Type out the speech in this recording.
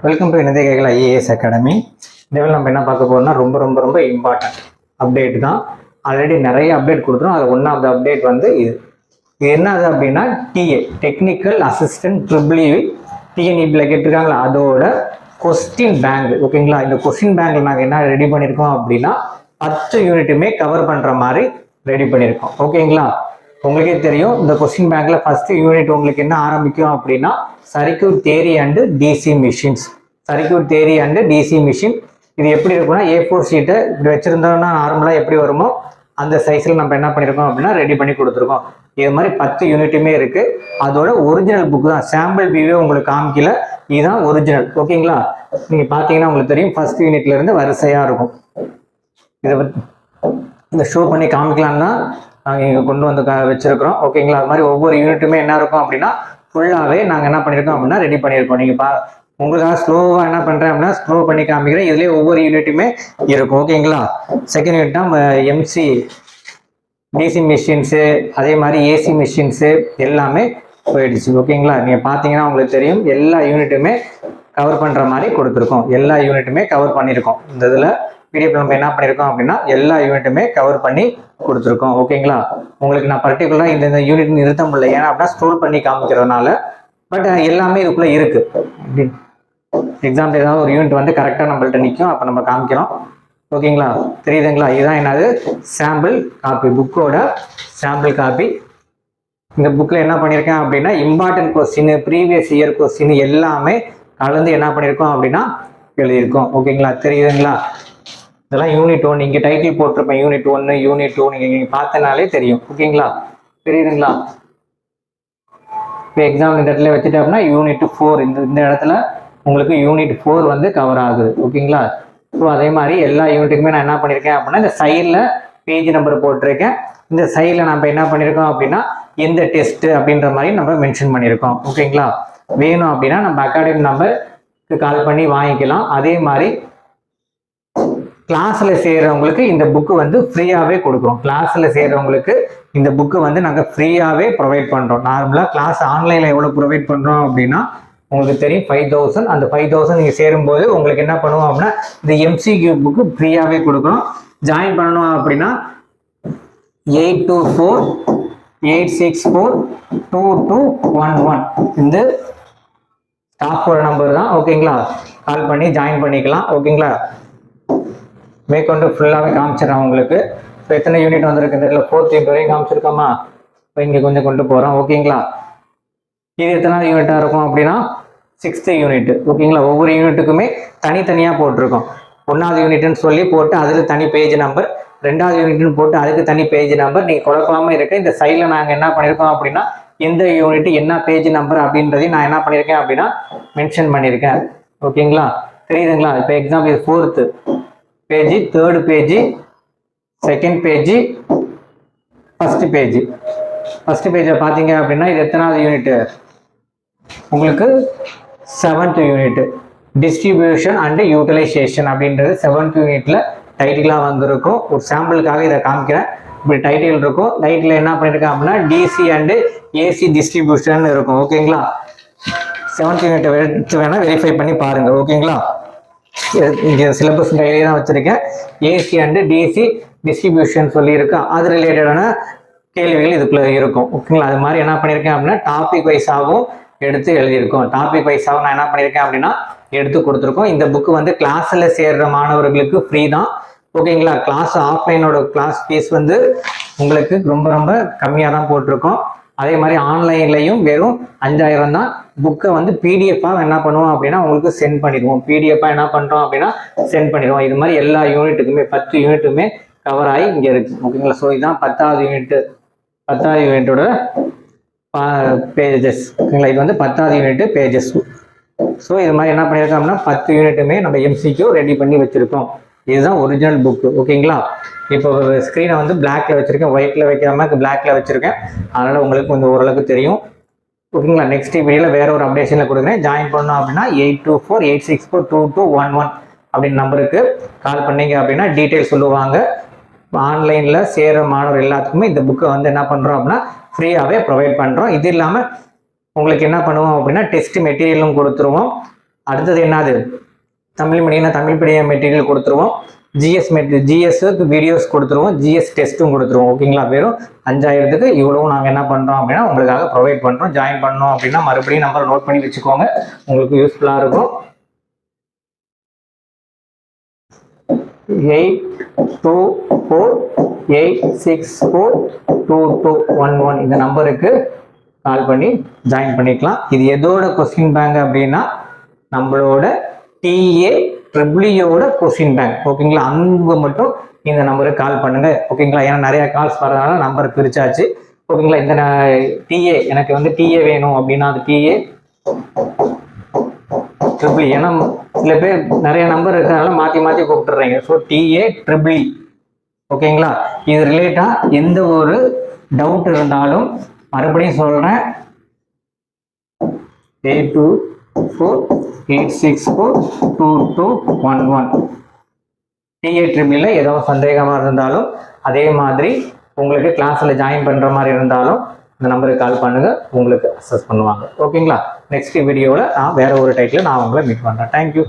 Welcome to இணைய கைகள் IAS academy. இதில் நம்ம என்ன பார்க்க போறோம்னா ரொம்ப இம்பார்ட்டன்ட் அப்டேட் தான். ஆல்ரெடி நிறைய அப்டேட் கொடுத்துரும். அது ஒன் ஆஃப் த அப்டேட் வந்து இது என்னது அப்படின்னா டிஏ டெக்னிக்கல் அசிஸ்டன்ட் ட்ரிபிள்இ டிஎன்இபியில் கேட்டிருக்காங்களா, அதோட கொஸ்டின் பேங்க். ஓகேங்களா, இந்த கொஸ்டின் பேங்க்ல நாங்கள் என்ன ரெடி பண்ணியிருக்கோம் அப்படின்னா 10 யூனிட்டுமே கவர் பண்ணுற மாதிரி ரெடி பண்ணியிருக்கோம். ஓகேங்களா, உங்களுக்கே தெரியும் இந்த கொஸ்டின் பேங்க்ல ஃபர்ஸ்ட் யூனிட் உங்களுக்கு என்ன ஆரம்பிக்கும் அப்படின்னா circuit theory and DC machines. Circuit theory and DC machine இது எப்படி இருக்குன்னா A4 ஷீட்டை இப்படி வச்சிருந்தோம்னா நார்மலாக எப்படி வருமோ அந்த சைஸில் நம்ம என்ன பண்ணியிருக்கோம் அப்படின்னா ரெடி பண்ணி கொடுத்துருக்கோம். இது மாதிரி 10 யூனிட்டுமே இருக்கு. அதோட ஒரிஜினல் புக் தான், சாம்பிள் வியூவே உங்களுக்கு காமிக்கல, இதுதான் ஒரிஜினல். ஓகேங்களா, நீங்க பார்த்தீங்கன்னா உங்களுக்கு தெரியும் ஃபர்ஸ்ட் யூனிட்ல இருந்து வரிசையா இருக்கும். இதை இந்த ஷோ பண்ணி காமிக்கலான்னு தான் நாங்கள் இங்கே கொண்டு வந்து வச்சிருக்கிறோம். ஓகேங்களா, அது மாதிரி ஒவ்வொரு யூனிட்டுமே என்ன இருக்கும் அப்படின்னா ஃபுல்லாகவே நாங்கள் என்ன பண்ணியிருக்கோம் அப்படின்னா ரெடி பண்ணியிருக்கோம். நீங்கள் உங்களுக்காக ஸ்லோவாக என்ன பண்ணுறேன் அப்படின்னா ஸ்லோ பண்ணி காமிக்கிறேன். இதுலேயே ஒவ்வொரு யூனிட்டுமே இருக்கும். ஓகேங்களா, செகண்ட் யூனிட் தான் எம்சி டிசி மிஷின்ஸு, அதே மாதிரி ஏசி மிஷின்ஸு எல்லாமே போயிடுச்சு. ஓகேங்களா, நீங்கள் பார்த்தீங்கன்னா உங்களுக்கு தெரியும் எல்லா யூனிட்டுமே கவர் பண்ணுற மாதிரி கொடுத்துருக்கோம். எல்லா யூனிட்டுமே கவர் பண்ணியிருக்கோம். இந்த இதில் பிடிஎஃப் நம்ம என்ன பண்ணியிருக்கோம் அப்படின்னா எல்லா யூனிட்டுமே கவர் பண்ணி கொடுத்துருக்கோம். ஓகேங்களா, உங்களுக்கு நான் பர்டிகுலராக இந்த யூனிட் நிறுத்த முடியல, ஏன்னா அப்படின்னா ஸ்க்ரோல் பண்ணி காமிக்கிறதுனால. பட் எல்லாமே இதுக்குள்ளே இருக்கு. எக்ஸாம்பிள் ஏதாவது ஒரு யூனிட் வந்து கரெக்டாக நம்மள்ட்ட நிற்கும், அப்போ நம்ம காமிக்கிறோம். ஓகேங்களா, தெரியுதுங்களா, இதுதான் என்னது சாம்பிள் காப்பி, புக்கோட சாம்பிள் காப்பி. இந்த புக்கில் என்ன பண்ணியிருக்கேன் அப்படின்னா important question, previous year question எல்லாமே கலந்து என்ன பண்ணியிருக்கோம் அப்படின்னா எழுதியிருக்கோம். ஓகேங்களா, தெரியுதுங்களா, இதெல்லாம் யூனிட் 1. இங்கே டைட்டில் போட்டிருப்பேன் யூனிட் 1 யூனிட் 2, நீங்கள் பார்த்தனாலே தெரியும். ஓகேங்களா, தெரியுதுங்களா. இப்போ எக்ஸாம்பிள் இந்த இடத்துல வச்சுட்டு அப்படின்னா யூனிட் 4 இந்த இடத்துல உங்களுக்கு யூனிட் 4 வந்து கவர் ஆகுது. ஓகேங்களா, ஸோ அதே மாதிரி எல்லா யூனிட்டுக்குமே நான் என்ன பண்ணியிருக்கேன் அப்படின்னா இந்த சைடில் பேஜ் நம்பர் போட்டிருக்கேன். இந்த சைடில் நம்ம என்ன பண்ணியிருக்கோம் அப்படின்னா எந்த டெஸ்ட் அப்படின்ற மாதிரி நம்ம மென்ஷன் பண்ணியிருக்கோம். ஓகேங்களா, வேணும் அப்படின்னா நம்ம அகாடமி நம்பருக்கு கால் பண்ணி வாங்கிக்கலாம். அதே மாதிரி கிளாஸ்ல சேர்றவங்களுக்கு இந்த புக்கு வந்து ஃப்ரீயாவே கொடுக்குறோம். கிளாஸ்ல சேர்றவங்களுக்கு இந்த புக்கு வந்து நாங்கள் ஃப்ரீயாவே ப்ரொவைட் பண்றோம். நார்மலாக கிளாஸ் ஆன்லைன்ல எவ்வளவு ப்ரொவைட் பண்றோம் அப்படின்னா உங்களுக்கு தெரியும் 5000. அந்த 5000 நீங்க சேரும்போது உங்களுக்கு என்ன பண்ணுவோம் அப்படின்னா இந்த MCQ புக்கு ஃப்ரீயாவே கொடுக்குறோம். ஜாயின் பண்ணணும் அப்படின்னா 8248642211 இந்த ஸ்டாஃபோட நம்பர் தான். ஓகேங்களா, கால் பண்ணி ஜாயின் பண்ணிக்கலாம். ஓகேங்களா, மேற்கொண்டு ஃபுல்லாகவே காமிச்சிடறேன் உங்களுக்கு. இப்போ எத்தனை யூனிட் வந்திருக்கு இந்த இடத்துல 4th யூனிட் வரையும் காமிச்சிருக்கோமா. இப்போ இங்கே கொஞ்சம் கொண்டு போகிறோம். ஓகேங்களா, இது எத்தனாவது யூனிட்டாக இருக்கும் அப்படின்னா 6th யூனிட். ஓகேங்களா, ஒவ்வொரு யூனிட்டுக்குமே தனித்தனியாக போட்டிருக்கோம். 1வது யூனிட்னு சொல்லி போட்டு அதில் தனி பேஜ் நம்பர், 2வது யூனிட்னு போட்டு அதுக்கு தனி பேஜ் நம்பர். நீங்கள் குழப்பாம இருக்க இந்த சைடில் நாங்கள் என்ன பண்ணியிருக்கோம் அப்படின்னா எந்த யூனிட் என்ன பேஜ் நம்பர் அப்படின்றதையும் நான் என்ன பண்ணியிருக்கேன் அப்படின்னா மென்ஷன் பண்ணியிருக்கேன். ஓகேங்களா, தெரியுதுங்களா. இப்போ example 4th page, 3rd page, 2nd page, 1st page. 1st பேஜை பார்த்தீங்க அப்படின்னா இது எத்தனாவது யூனிட் உங்களுக்கு 7th unit distribution and utilisation அப்படின்றது 7th யூனிட்ல டைட்டிலாக வந்திருக்கும். ஒரு சாம்பிளுக்காக இதை காமிக்கிறேன். இப்படி டைட்டில் இருக்கும். டைட்டில் என்ன பண்ணியிருக்கேன் அப்படின்னா டிசி அண்ட் ஏசி டிஸ்ட்ரிபியூஷன் இருக்கும். ஓகேங்களா, 7th யூனிட்டை எடுத்து வேணா வெரிஃபை பண்ணி பாருங்க. ஓகேங்களா, இங்கே சிலபஸ் கையிலே தான் வச்சிருக்கேன். ஏசி அண்ட் டிசி டிஸ்ட்ரிபியூஷன் சொல்லியிருக்கேன். அது ரிலேட்டடான கேள்விகள் இதுக்குள்ள இருக்கும். ஓகேங்களா, அது மாதிரி என்ன பண்ணியிருக்கேன் அப்படின்னா டாபிக் வைஸாகவும் எடுத்து எழுதியிருக்கோம். டாபிக் வைஸாகவும் நான் என்ன பண்ணியிருக்கேன் அப்படின்னா எடுத்து கொடுத்துருக்கோம். இந்த புக்கு வந்து கிளாஸில் சேர்ற மாணவர்களுக்கு ஃப்ரீ தான். ஓகேங்களா, கிளாஸ் ஆஃப்லைனோட கிளாஸ் ஃபீஸ் வந்து உங்களுக்கு ரொம்ப கம்மியாக தான் போட்டிருக்கோம். அதே மாதிரி ஆன்லைன்லையும் வெறும் 5000 தான். புக்கை வந்து பிடிஎஃபாக என்ன பண்ணுவோம் அப்படின்னா உங்களுக்கு சென்ட் பண்ணிடுவோம். பிடிஎஃபாக என்ன பண்ணுறோம் அப்படின்னா சென்ட் பண்ணிடுவோம். இது மாதிரி எல்லா யூனிட்டுக்குமே 10 யூனிட்டுமே கவர் ஆகி இங்கே இருக்கு. ஓகேங்களா, ஸோ இதுதான் 10வது யூனிட், 10வது யூனிட்டோட பேஜஸ். ஓகேங்களா, இது வந்து 10வது யூனிட் பேஜஸ். ஸோ இது மாதிரி என்ன பண்ணியிருக்கோம் அப்படின்னா 10 யூனிட்டுமே நம்ம MCQ ரெடி பண்ணி வச்சிருக்கோம். இதுதான் ஒரிஜினல் புக்கு. ஓகேங்களா, இப்போ ஸ்க்ரீனை வந்து பிளாக்ல வச்சிருக்கேன், ஒயிட்ல வைக்காம பிளாக்ல வச்சிருக்கேன். அதனால உங்களுக்கு கொஞ்சம் ஓரளவுக்கு தெரியும். ஓகேங்களா, நெக்ஸ்ட் வீடியோவில் வேற ஒரு அப்டேஷன்ல கொடுக்குறேன். ஜாயின் பண்ணோம் அப்படின்னா 8248642211 அப்படின்னு நம்பருக்கு கால் பண்ணீங்க அப்படின்னா டீட்டெயில் சொல்லுவாங்க. ஆன்லைன்ல சேர மாணவர் எல்லாத்துக்குமே இந்த புக்கை வந்து என்ன பண்றோம் அப்படின்னா ஃப்ரீயாவே ப்ரொவைட் பண்றோம். இது இல்லாமல் உங்களுக்கு என்ன பண்ணுவோம் அப்படின்னா டெஸ்ட் மெட்டீரியலும் கொடுத்துருவோம். அடுத்தது என்னது, தமிழ் மீடியம்னா தமிழ் மீடியம் மெட்டீரியல் கொடுத்துருவோம், ஜிஎஸ் வீடியோஸ் கொடுத்துருவோம், ஜிஎஸ் டெஸ்ட்டும் கொடுத்துருவோம். ஓகேங்களா, வெறும் 5000க்கு இவ்வளவும் நாங்கள் என்ன பண்ணுறோம் அப்படின்னா உங்களுக்காக ப்ரொவைட் பண்ணுறோம். ஜாயின் பண்ணோம் அப்படின்னா மறுபடியும் நம்பர் நோட் பண்ணி வச்சுக்கோங்க, உங்களுக்கு யூஸ்ஃபுல்லாக இருக்கும். 8248642211 இந்த நம்பருக்கு கால் பண்ணி ஜாயின் பண்ணிக்கலாம். இது எதோட கொஸ்டின் பேங்க் அப்படின்னா நம்மளோட TAEEOட கொஸ்டின் பேங்க். ஓகேங்களா, அங்க மட்டும் இந்த நம்பருக்கு கால் பண்ணுங்க. ஓகேங்களா, ஏன்னா நிறைய கால்ஸ் வரதுனால நம்பர் பிரிச்சாச்சு. ஓகேங்களா, இந்த TA எனக்கு வந்து TA வேணும் அப்படின்னா அது TAEEE. ஏன்னா சில பேர் நிறைய நம்பர் இருக்கிறதுனால மாற்றி மாற்றி கூப்பிட்டுறீங்க. So TAEEE. ஓகேங்களா, இது ரிலேட்டா எந்த ஒரு டவுட் இருந்தாலும் மறுபடியும் சொல்றேன், 8248642211 TAEEE ஏதாவது சந்தேகமா இருந்தாலும், அதே மாதிரி உங்களுக்கு கிளாஸ்ல ஜாயின் பண்ற மாதிரி இருந்தாலும் இந்த நம்பருக்கு கால் பண்ணுங்க, உங்களுக்கு அசஸ் பண்ணுவாங்க. ஓகேங்களா, நெக்ஸ்ட் வீடியோவில் நான் வேற ஒரு டைட்டில் நான் உங்களை மீட் பண்றேன். தேங்க்யூ.